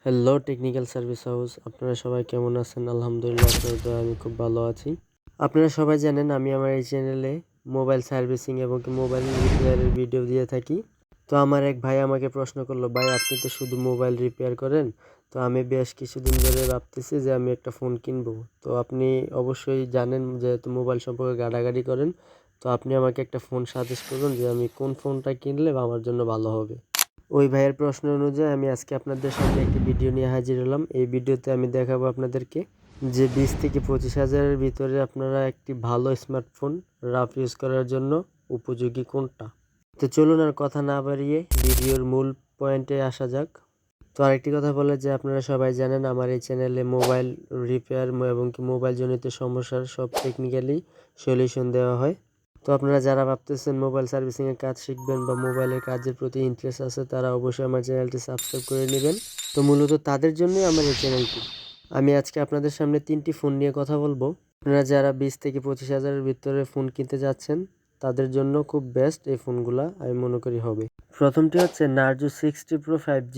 Hello technical service house, আপনারা সবাই কেমন আছেন? আলহামদুলিল্লাহ, আপনাদের দয়ায় আমি খুব ভালো আছি। আপনারা সবাই জানেন আমি আমার এই চ্যানেলে মোবাইল সার্ভিসিং এবং মোবাইল রিপেয়ারের ভিডিও দিয়ে থাকি। তো আমার এক ভাই আমাকে প্রশ্ন করলো, ভাই আপনি তো শুধু মোবাইল রিপেয়ার করেন, তো আমি বেশ কিছুদিন ধরে ভাবতেছি যে আমি একটা ফোন কিনবো। তো আপনি অবশ্যই জানেন যেহেতু মোবাইল সম্পর্কে ঘাটাঘাটি করেন, তো আপনি আমাকে একটা ফোন সাজেস্ট করুন যে আমি কোন ফোনটা কিনলে আমার জন্য ভালো হবে। ওই ভাইয়ের প্রশ্ন অনুযায়ী আমি আজকে আপনাদের সামনে একটি ভিডিও নিয়ে হাজির হলাম। এই ভিডিওতে আমি দেখাবো আপনাদেরকে যে 20 থেকে 25 হাজারের ভিতরে আপনারা একটি ভালো স্মার্টফোন রাফ ইউজ করার জন্য উপযোগী কোনটা। তো চলুন আর কথা না বাড়িয়ে ভিডিওর মূল পয়েন্টে আসা যাক। তো আরেকটি কথা বলে যে আপনারা সবাই জানেন আমার এই চ্যানেলে মোবাইল রিপেয়ার এবং মোবাইল জনিত সমস্যার সব টেকনিক্যালি সলিউশন দেওয়া হয়। তো আপনারা যারা ভাবতেছেন মোবাইল সার্ভিসিংয়ের কাজ শিখবেন বা মোবাইলের কাজের প্রতি ইন্টারেস্ট আছে, তারা অবশ্যই আমার চ্যানেলটি সাবস্ক্রাইব করে নেবেন। তো মূলত তাদের জন্যই আমার এই চ্যানেলটি। আমি আজকে আপনাদের সামনে 3টি ফোন নিয়ে কথা বলবো। আপনারা যারা 20 থেকে 25 হাজারের ভিতরে ফোন কিনতে যাচ্ছেন তাদের জন্য খুব বেস্ট এই ফোনগুলা আমি মনে করি হবে। প্রথমটি হচ্ছে Narzo 60 pro 5G,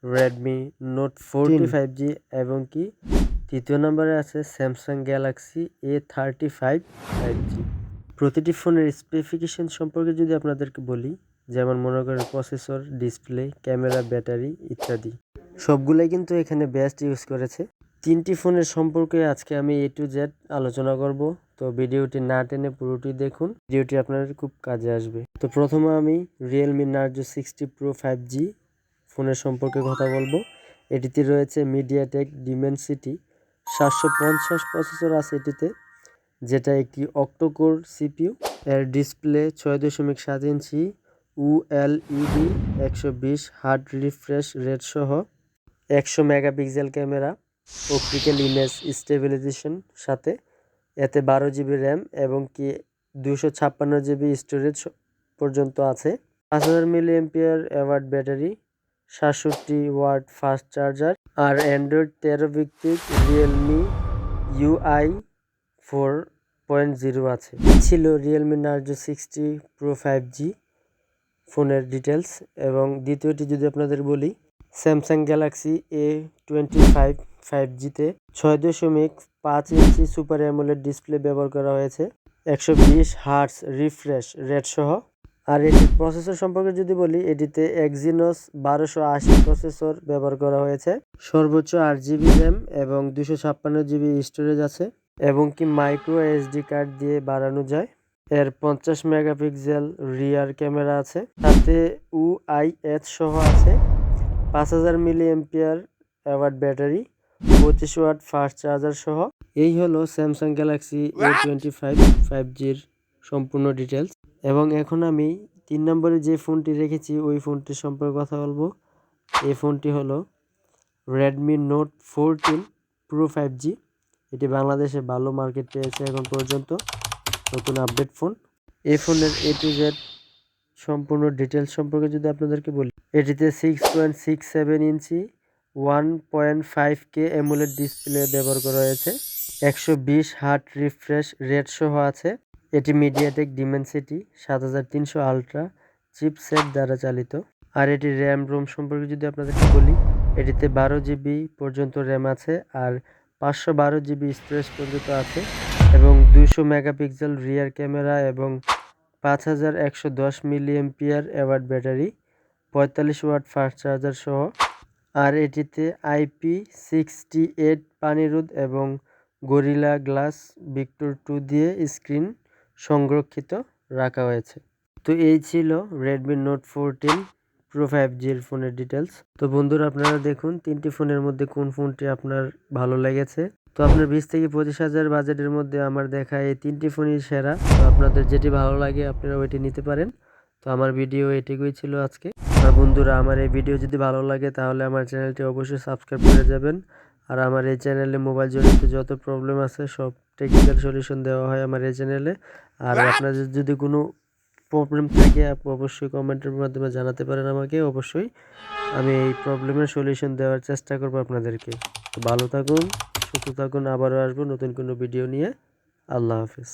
Redmi note 40 5G এবং কি তৃতীয় নম্বরে আছে স্যামসাং গ্যালাক্সি A35 5G। প্রতিটি ফোনের স্পেসিফিকেশন সম্পর্কে যদি আপনাদেরকে বলি, যেমন মনে করেন প্রসেসর, ডিসপ্লে, ক্যামেরা, ব্যাটারি ইত্যাদি, সবগুলাই কিন্তু এখানে বেস্ট ইউজ করেছে। 3টি ফোনের সম্পর্কে আজকে আমি A to Z আলোচনা করব। তো ভিডিওটি না টেনে পুরোটি দেখুন, ভিডিওটি আপনাদের খুব কাজে আসবে। তো প্রথমে আমি রিয়েলমি নার্জো 60 প্রো 5G ফোনের সম্পর্কে কথা বলবো। এটিতে রয়েছে মিডিয়াটেক ডিমেনসিটি 750 প্রসেসর আছে এটিতে, যেটা একটি অক্টোকোর সিপিইউ। এর ডিসপ্লে 6.7 ইঞ্চি OLED, 120 হার্ট রিফ্রেশ রেট সহ 100 megapixel camera, optical image stabilisation সাথে, এতে 12 GB র্যাম এবং কি 256 GB স্টোরেজ পর্যন্ত আছে। 5000 mAh অ্যাওয়ার্ড ব্যাটারি, 67 ওয়াট ফাস্ট চার্জার। আর অ্যান্ড্রয়েড 13 ভিত্তিক রিয়েলমি UI 4.0 আছে। ছিল রিয়েলমি নার্জো 60 প্রো 5G ফোনের ডিটেলস। এবং দ্বিতীয়টি যদি আপনাদের বলি, স্যামসাং গ্যালাক্সি A25 5Gতে 6.5 ইঞ্চি সুপার অ্যামোলেড ডিসপ্লে ব্যবহার করা হয়েছে, 120 হার্টজ রিফ্রেশ রেট সহ। আর এটির প্রসেসর সম্পর্কে যদি বলি, এটিতে এক্সিনোস 1280 প্রসেসর ব্যবহার করা হয়েছে, সর্বোচ্চ 8 GB র্যাম এবং 256 GB স্টোরেজ আছে এবং কি মাইক্রো SD কার্ড দিয়ে বাড়ানো যায়। এর 50 মেগাপিক্সেল রিয়ার ক্যামেরা আছে, সাথে UIH সহ আছে। 5000 mAh অ্যাওয়ার্ড ব্যাটারি, 25 ওয়াট ফাস্ট চার্জার সহ। এই হলো স্যামসাং গ্যালাক্সি A25 5Gর সম্পূর্ণ ডিটেলস। এবং এখন আমি 3 নম্বরে যে ফোনটি রেখেছি ওই ফোনটির সম্পর্কে কথা বলবো। এই ফোনটি হলো রেডমি নোট 14 প্রো 5G। এটি বাংলাদেশে ভালো মার্কেট পেয়েছে এখন পর্যন্ত, নতুন আপডেট ফোন। এই ফোনের A to Z সম্পূর্ণ ডিটেলস সম্পর্কে যদি আপনাদেরকে বলি, এটিতে 6.67 ইঞ্চি 1.5K অ্যামোলেড ডিসপ্লে ব্যবহার করা হয়েছে, 120 হার্ট রিফ্রেশ রেট সহ আছে। এটি মিডিয়াটেক ডিমেনসিটি 7300 আলট্রা চিপসেট দ্বারা চালিত। আর এটি র্যাম রোম সম্পর্কে যদি আপনাদেরকে বলি, এটিতে 12 GB পর্যন্ত র্যাম আছে আর 512 GB স্টোরেজ পর্যন্ত আছে এবং 200 মেগাপিক্সেল রিয়ার ক্যামেরা এবং 5110 mAh অ্যাওয়ার্ড ব্যাটারি, 45 ওয়াট ফাস্ট চার্জার সহ। আর এটিতে IP68 পানিরোধ এবং গরিলা গ্লাস ভিক্টর 2 দিয়ে স্ক্রিন সংরক্ষিত রাখা হয়েছে। তো এই ছিল রেডমি নোট 14 প্রো 5Gর ফোনের ডিটেলস। তো বন্ধুরা আপনারা দেখুন 3টি ফোনের মধ্যে কোন ফোনটি আপনার ভালো লেগেছে। তো আপনার 20 থেকে 25 হাজার বাজেটের মধ্যে আমার দেখা এই 3টি ফোনই সেরা। তো আপনাদের যেটি ভালো লাগে আপনারা ওইটি নিতে পারেন। তো আমার ভিডিও এটুকুই ছিল আজকে। আর বন্ধুরা আমার এই ভিডিও যদি ভালো লাগে তাহলে আমার চ্যানেলটি অবশ্যই সাবস্ক্রাইব করে যাবেন। আর আমার এই চ্যানেলে মোবাইল জনিত যত প্রবলেম আছে সব টেকনিক্যাল সলিউশন দেওয়া হয় আমার এই চ্যানেলে। আর আপনাদের যদি কোনো প্রবলেম থাকে আপনি অবশ্যই কমেন্টের মাধ্যমে জানাতে পারেন আমাকে, অবশ্যই আমি এই প্রবলেমের সলিউশন দেওয়ার চেষ্টা করব আপনাদেরকে। তো ভালো থাকুন, সুস্থ থাকুন, আবারও আসবো নতুন কোনো ভিডিও নিয়ে। আল্লাহ হাফেজ।